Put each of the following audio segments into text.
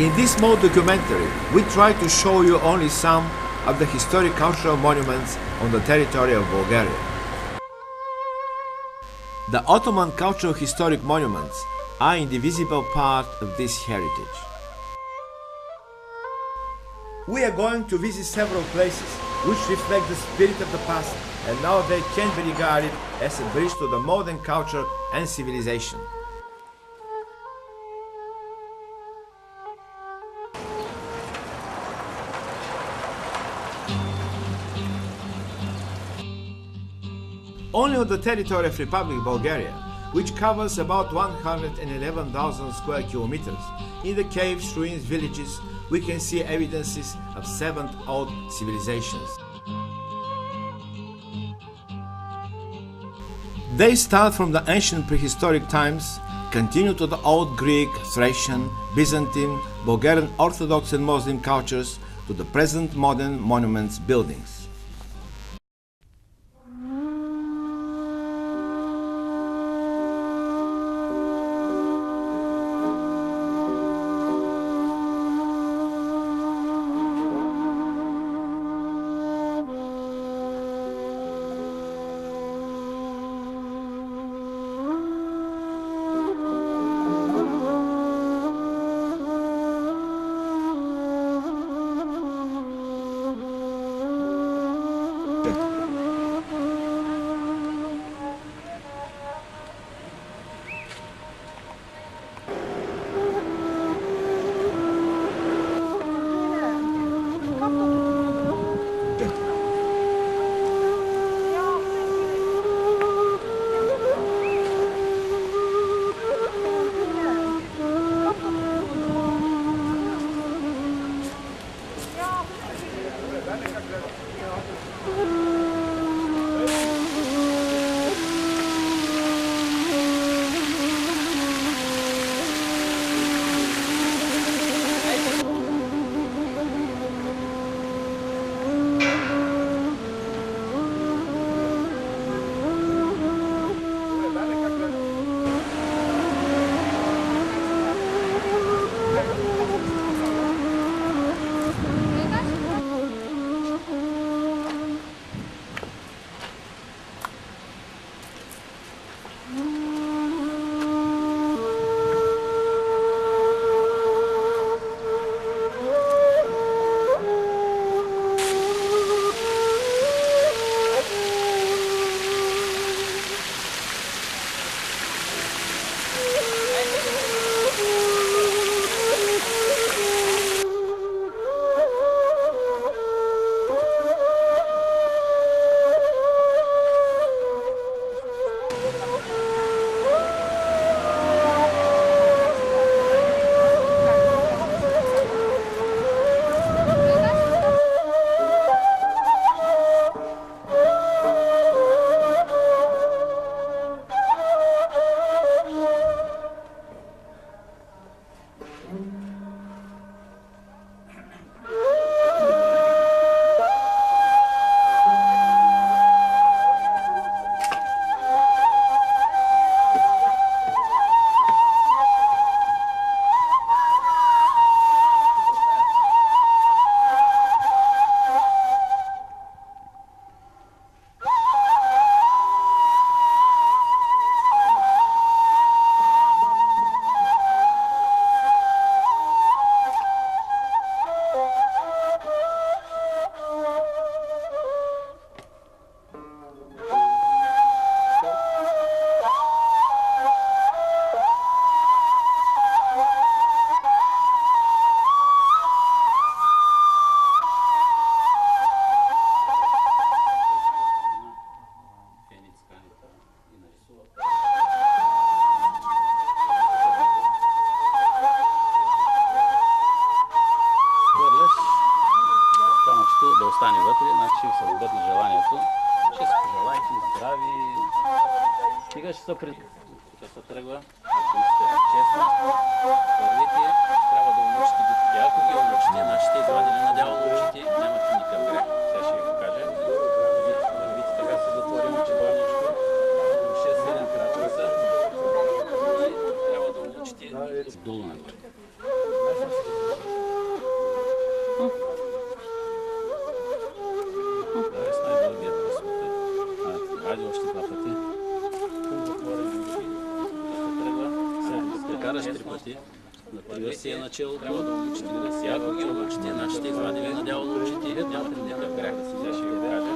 In this small documentary, we try to show you only some of the historic cultural monuments on the territory of Bulgaria. The Ottoman cultural historic monuments are an indivisible part of this heritage. We are going to visit several places which reflect the spirit of the past and now they can be regarded as a bridge to the modern culture and civilization. Only on the territory of Republic of Bulgaria, which covers about 111,000 square kilometers, in the caves, ruins, villages, we can see evidences of 7th old civilizations. They start from the ancient prehistoric times, continue to the old Greek, Thracian, Byzantine, Bulgarian Orthodox and Muslim cultures, to the present modern monuments buildings. Стига ще се тръгва, ако сте честни, първите трябва да умучите дете. Ако ги умучите, значи сте извадили надяло на очите, нямате никакъв грех. Сега ще ви го кажа. Вървите така се затворим очебаничко, 6-7 крачка са и трябва да умучите долу нагоре. учите. Например, си е начало, трябва да учите да си, ако ги учите, нашите извадили надяло да учите, нямате никакъв грях да си взеш и да кажа.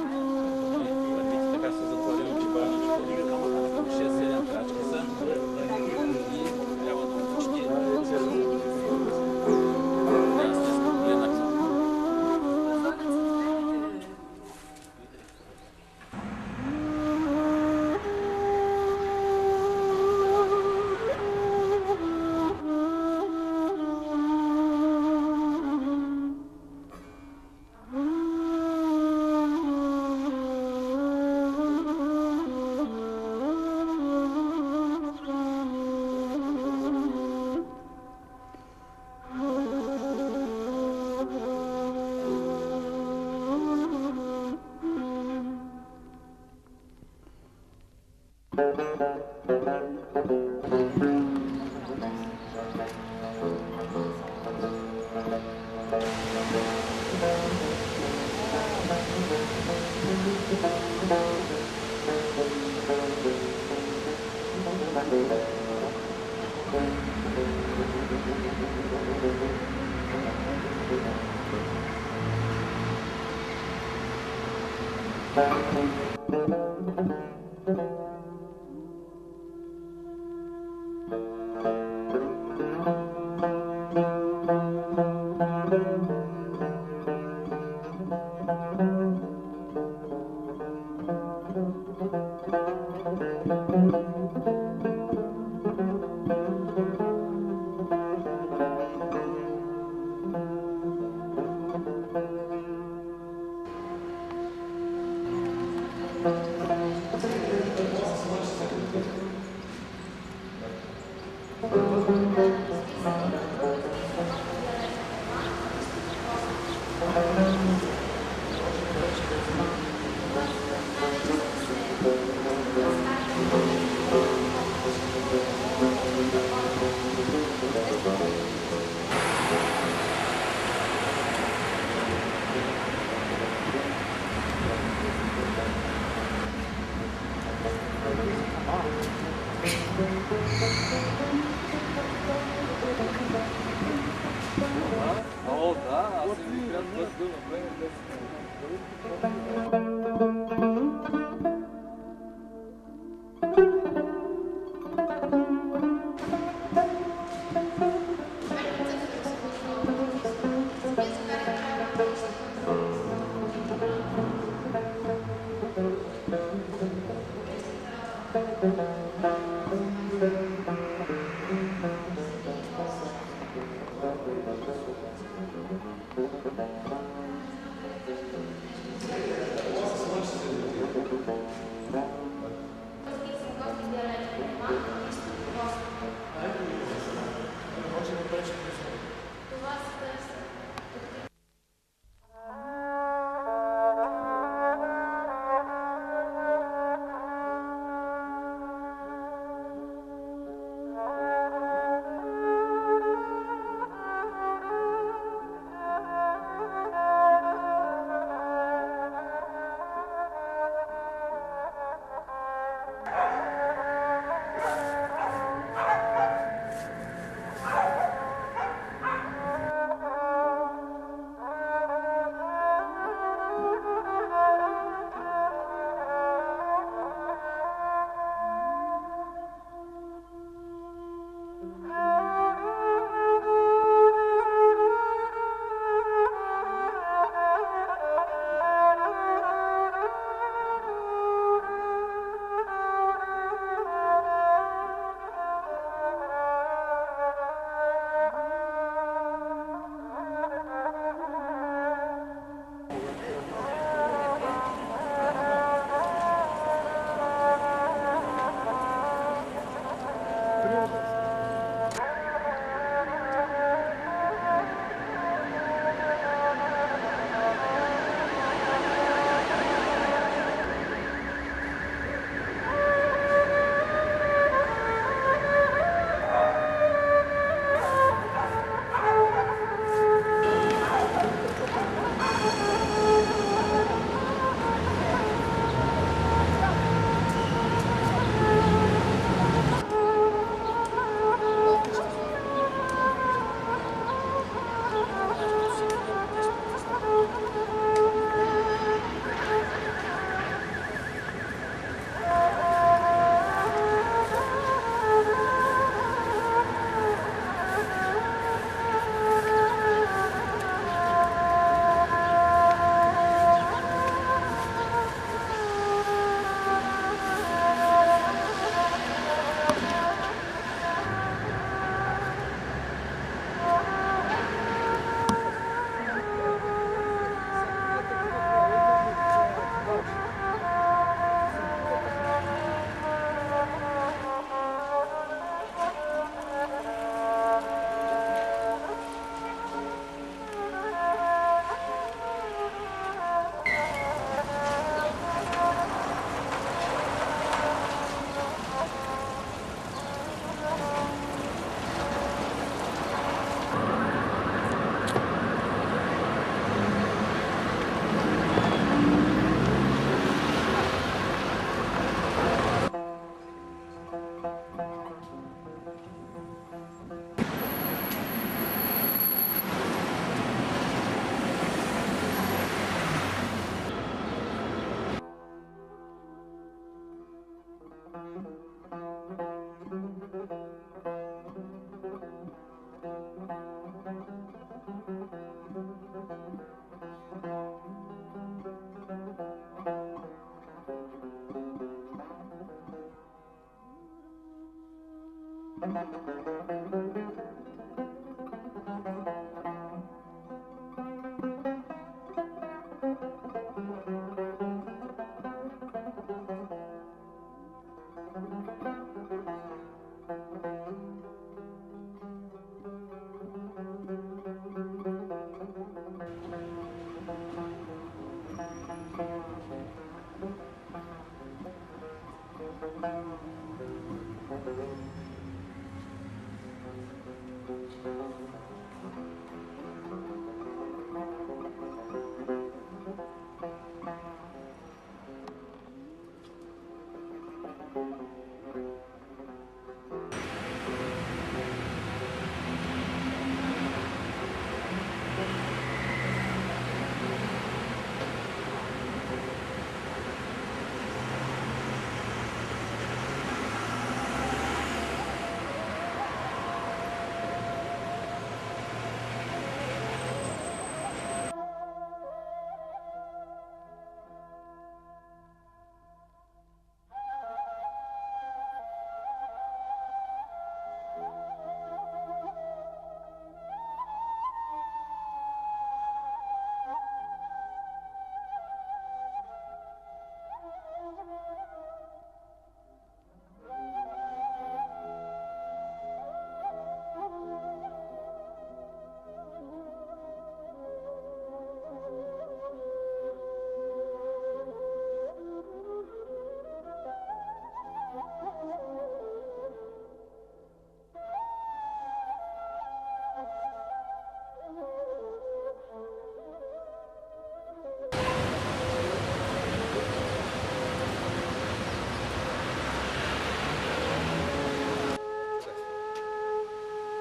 Вървите така се затвори очи баничко, 6-7 крачки са и трябва да учите. Да сте спогледнах.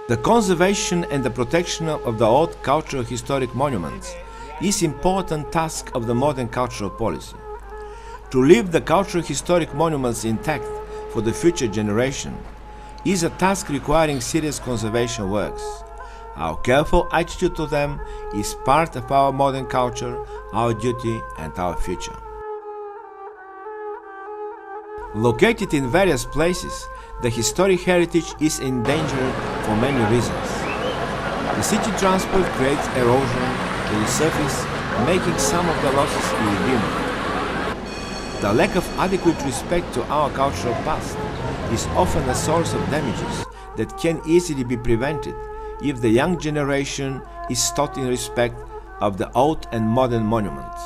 The conservation and the protection of the old cultural historic monuments is an important task of the modern cultural policy. To leave the cultural historic monuments intact for the future generation is a task requiring serious conservation works. Our careful attitude to them is part of our modern culture, our duty and our future. Located in various places, the historic heritage is endangered for many reasons. The city transport creates erosion to the surface, making some of the losses irredeemable. The lack of adequate respect to our cultural past is often a source of damages that can easily be prevented if the young generation is taught in respect of the old and modern monuments.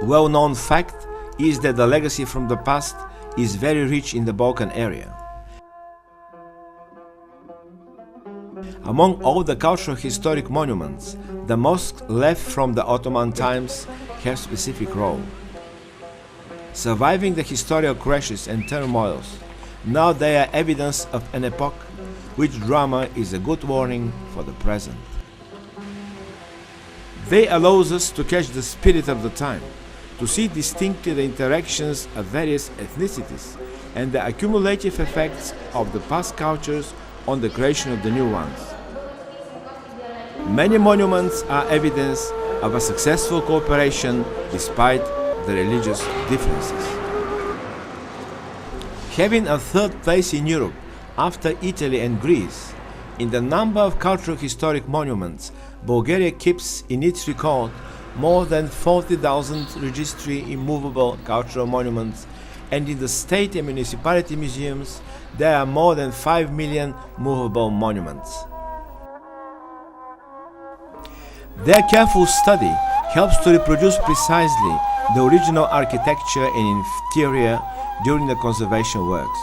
Well-known fact is that the legacy from the past is very rich in the Balkan area. Among all the cultural historic monuments, the mosques left from the Ottoman times have specific role. Surviving the historical crashes and turmoils, now they are evidence of an epoch which drama is a good warning for the present. They allow us to catch the spirit of the time, to see distinctly the interactions of various ethnicities and the accumulative effects of the past cultures on the creation of the new ones. Many monuments are evidence of a successful cooperation despite the religious differences. Having a third place in Europe after Italy and Greece in the number of cultural historic monuments, Bulgaria keeps in its record more than 40,000 registry immovable cultural monuments, and in the state and municipality museums there are more than 5 million movable monuments. Their careful study helps to reproduce precisely the original architecture and interior during the conservation works.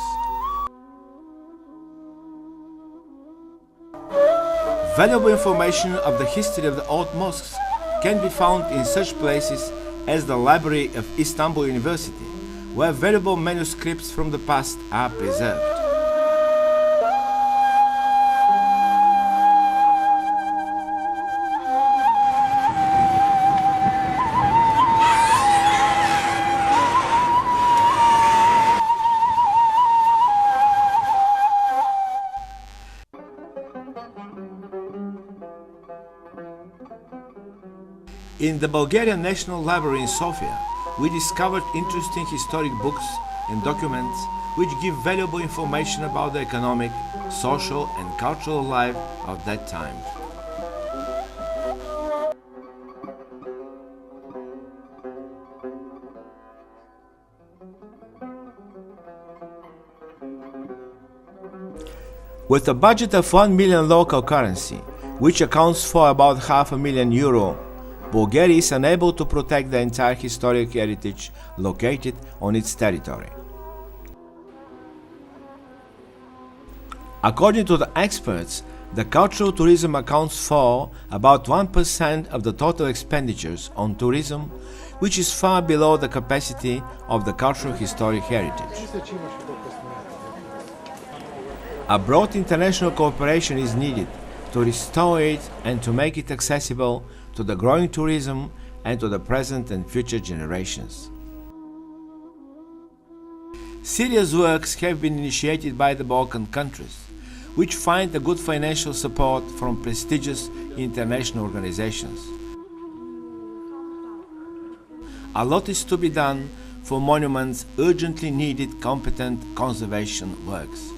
Valuable information of the history of the old mosques can be found in such places as the Library of Istanbul University, where valuable manuscripts from the past are preserved. In the Bulgarian National Library in Sofia, we discovered interesting historic books and documents which give valuable information about the economic, social and cultural life of that time. With a budget of 1 million local currency, which accounts for about €500,000, Bulgaria is unable to protect the entire historic heritage located on its territory. According to the experts, the cultural tourism accounts for about 1% of the total expenditures on tourism, which is far below the capacity of the cultural historic heritage. A broad international cooperation is needed to restore it and to make it accessible to the growing tourism and to the present and future generations. Serious works have been initiated by the Balkan countries, which find a good financial support from prestigious international organizations. A lot is to be done for monuments urgently needed competent conservation works.